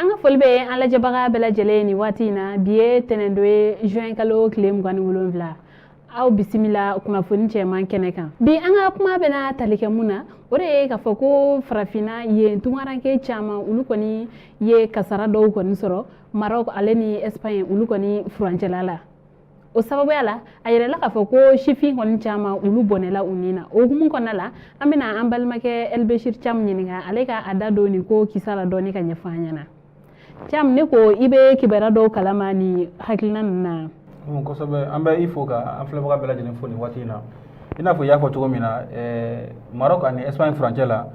Anga folbe ala jabaga bela jele ni watina biye tenendoe juin kalo klem gwani wolonvla aw bisimila kunafoni cɛman kɛnɛ kan bi an ka kuma bɛna tali kɛ mun na o de ye k'a fɔ ko farafina ye tungaranke caman olu kɔni ye kasara dɔw kɔni sɔrɔ Maroc ale ni Espagne olu kɔni furancɛla la o sababuya la a yɛrɛla k'a fɔ ko sifin kɔni caman olu bɔnɛla u ni na o hukumu kɔnɔna la an bɛna an balimakɛ Elbechir Cham ɲininka ale ka a da don nin ko kisa la dɔɔni ka ɲɛfɔ an ɲɛna Cham ne ko i bɛ kibaruya dɔw kalama ni hakilina ninnu na kosɛbɛ an bɛ i fo ka an filɛbaga bɛɛ lajɛlen fo nin waati in na i n'a fɔ i y'a fɔ cogo min na Maroc ani Espagne furancɛ la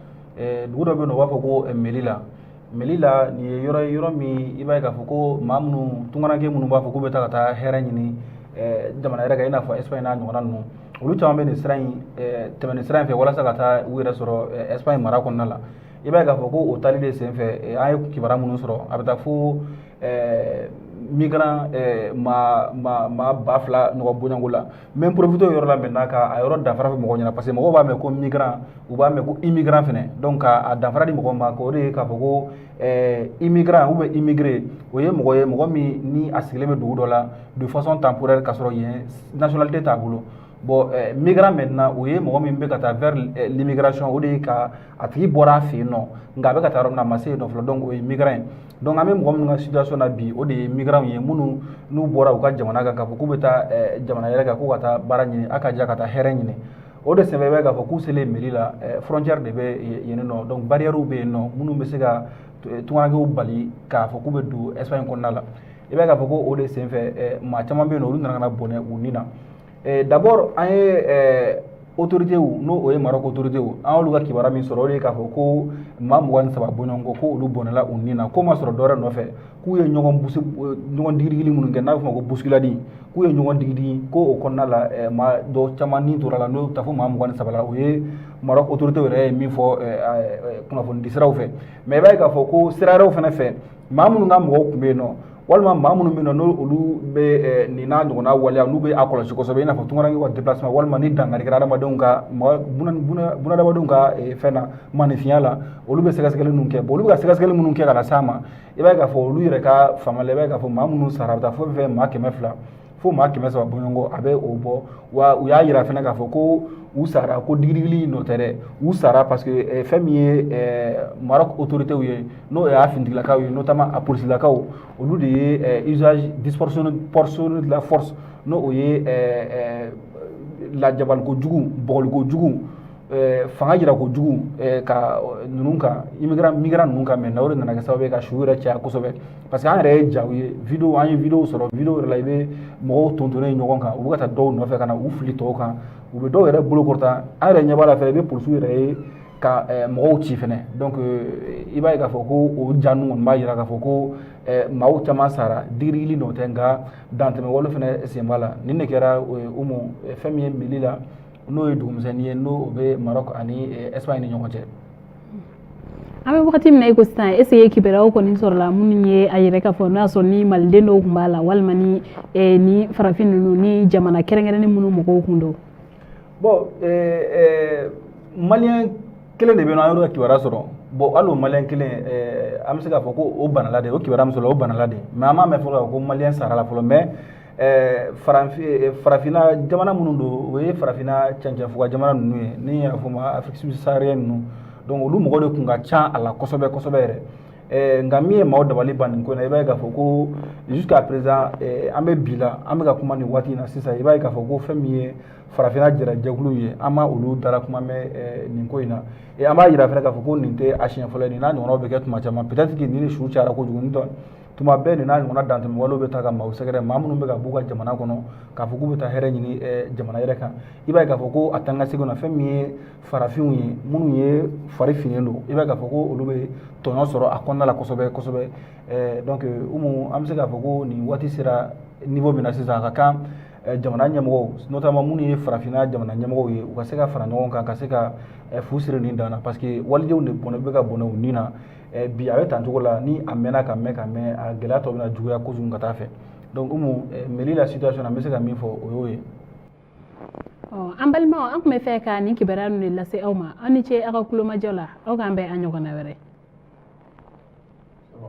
dugu dɔ bɛ yen nɔ u b'a fɔ ko Melilla nin ye yɔrɔ min i b'a ye k'a fɔ ko maa minnu tungaranke minnu b'a fɔ k'u bɛ taa ka taa hɛrɛ ɲini jamana yɛrɛ kan i n'a fɔ Espagne n'a ɲɔgɔnna ninnu olu caman bɛ nin sira in tɛmɛ nin sira in fɛ walasa ka taa u yɛrɛ sɔrɔ Espagne mara kɔnɔna la i b'a ye k'a fɔ ko o tali de senfɛ an ye kibaruya minnu sɔrɔ a bɛ taa fo migrant maa 2000 ɲɔgɔn bɔɲɔgɔnko la mais profité o yɔrɔ la maintenant ka a yɔrɔ danfara fɔ mɔgɔw ɲɛna parce que mɔgɔw b'a mɛn ko migrant u b'a mɛn ko immigrant fɛnɛ donc a danfara di mɔgɔw ma o de ye k'a fɔ ko immigrant ou bien immigré o ye mɔgɔ ye mɔgɔ min ni a sigilen bɛ dugu dɔ la de façon temporaire ka sɔrɔ yen nationalité t'a bolo bon migrant maintenant o ye mɔgɔ min bɛ ka taa vers l'immigration o de ye ka a tigi bɔra a fɛ yen nɔ nka a bɛ ka taa yɔrɔ min na a ma se yen nɔ fɔlɔ donc o ye migrant ye donc an bɛ mɔgɔ minnu ka situation na bi o de ye migrant ye minnu n'u bɔra u ka jamana kan k'a fɔ k'u bɛ taa jamana yɛrɛ kan ko ka taa baara ɲini a ka diya ka taa hɛrɛ ɲini o de senfɛ i b'a ye k'a fɔ k'u selen Mali la frontière de bɛ yen nɔ donc barrière bɛ yen nɔ minnu bɛ se ka tungarankew bali k'a fɔ k'u bɛ don Espagne kɔnɔna la i b'a ye k'a fɔ ko o de senfɛ maa caman bɛ yen nɔ olu nana ka na bɔnɛ u ni na d'abord an ye autorités n'o o ye Maroc autorités an y'olu ka kibaruya min sɔrɔ o de ye k'a fɔ ko maa 23 bɔɲɔgɔnko ko olu bɔnɛla u ni na ko ma sɔrɔ dɔwɛrɛ nɔfɛ k'u ye ɲɔgɔn digidigi minnu kɛ n'a bɛ fɔ o ma ko bousculade k'u ye ɲɔgɔn digidigi ko o kɔnɔna la maa dɔ caman ni tora la n'o ta fo maa 23 la o ye Maroc autorités yɛrɛ ye min fɔ kunnafonidi siraw fɛ mais i b'a ye k'a fɔ ko sira wɛrɛw fana fɛ maa minnu ka mɔgɔw tun bɛ yen nɔ walima maa minnu bɛ yen nɔ n'olu bɛ nin n'a ɲɔgɔnna waleya n'u bɛ a kɔlɔsi kosɛbɛ i n'a fɔ tungaranke ka déplacement walima ni dankari kɛra adamadenw ka bunadamadenw ka fɛn na maanifinya la olu bɛ sɛgɛsɛgɛli minnu kɛ bon olu bɛ ka sɛgɛsɛgɛli minnu kɛ ka na s'a ma i b'a ye k'a fɔ olu yɛrɛ ka fanga la i b'a ye k'a fɔ maa minnu sara a bɛ taa fo fɛn maa 200 fo maa 300 bɔɲɔgɔnko a bɛ o bɔ wa u y'a yira fana k'a fɔ ko u sara ko digidigi nɔ tɛ dɛ u sara parce que fɛn min ye Maroc autorités ye n'o y'a finitigilakaw ye notamment a polisilakaw olu de ye usage disproportionné de la force n'o o ye lajabalikojugu bɔgɔlikojugu fanga jira kojugu ka ninnu kan migrant ninnu kan maintenant o de nana kɛ sababu ye ka su yɛrɛ caya kosɛbɛ parce que an yɛrɛ ye jaw ye an ye vidéo sɔrɔ vidéo yɛrɛ la i bɛ mɔgɔw tontonnen ɲɔgɔn kan u bɛ ka taa dɔw nɔfɛ ka na u fili tɔw kan u bɛ dɔw yɛrɛ bolo kɔrɔta an yɛrɛ ɲɛ b'a la fɛnɛ i bɛ polisiw yɛrɛ ye ka mɔgɔw ci fɛnɛ donc i b'a ye k'a fɔ ko o ja ninnu kɔni b'a jira k'a fɔ ko maaw caman sara digidigi nɔ tɛ nka dantɛmɛ wale fɛnɛ sen b'a la nin de kɛra Umu fɛn min ye Mali la n'o ye dugumisɛnnin ye n'o bɛ Maroc ani Espagne ni ɲɔgɔn cɛ an bɛ wagati min na i ko sisan est ce que kibaruyaw kɔni sɔrɔla minnu ye a yɛrɛ k'a fɔ n'o y'a sɔrɔ ni maliden dɔw tun b'a la walima ni farafin ninnu ni jamana kɛrɛnkɛrɛnnen minnu mɔgɔw tun don bon maliyɛn kelen de bɛ yen nɔ an y'o ka kibaruya sɔrɔ bon hali o maliyɛn kelen an bɛ se k'a fɔ ko o banala de o kibaruya min sɔrɔ o banala de mais an m'a mɛn fɔlɔ ko maliyɛn sara la fɔlɔ mais farafinna jamana minnu don o ye farafinna cɛncɛnfuga jamana ninnu ye ni y'a fɔ ma Afrique subsaharienne ninnu donc olu mɔgɔ de tun ka ca a la kosɛbɛ kosɛbɛ yɛrɛ nka min ye maaw dabali ban nin ko in na i b'a ye k'a fɔ ko jusqu'à présent an bɛ bi la an bɛ ka kuma nin waati in na sisan i b'a ye k'a fɔ ko fɛn min ye farafinna jɛrajɛkulu ye an ma olu dara kuma mɛn nin ko in na an b'a yira fana k'a fɔ ko nin tɛ a siɲɛ fɔlɔ ye nin n'a ɲɔgɔnnaw bɛ kɛ tuma caman peut-être que nin ni su cayara kojugu nin tuma bɛɛ nin n'a ɲɔgɔnna dantɛmɛ walew bɛ taa ka maaw sɛgɛrɛ maa minnu bɛ ka b'u ka jamana kɔnɔ k'a fɔ k'u bɛ taa hɛrɛ ɲini jamana yɛrɛ kan i b'a ye k'a fɔ ko a taa n ka segin na fɛn min ye farafinw ye minnu ye fari finnen don i b'a ye k'a fɔ ko olu bɛ tɔɲɔ sɔrɔ a kɔnɔna la kosɛbɛ kosɛbɛ donc Umu an bɛ se k'a fɔ ko nin waati sera niveau min na sisan a ka kan jamana ɲɛmɔgɔw notamment minnu ye farafinna jamana ɲɛmɔgɔw ye u ka se ka fara ɲɔgɔn kan ka se ka fu siri nin dan na parce que walidenw de bɛ ka bɔnɛ u ni na bi a bɛ tan cogo la ni a mɛnna ka mɛn a gɛlɛya tɔ bɛna juguya kojugu ka taa fɛ donc Umu Mali la situation na n bɛ se ka min fɔ o y'o ye an balimaw an tun bɛ fɛ ka nin kibaruya ninnu de lase aw ma aw ni ce aw ka kulomajɔ la aw k'an bɛn an ɲɔgɔnna wɛrɛ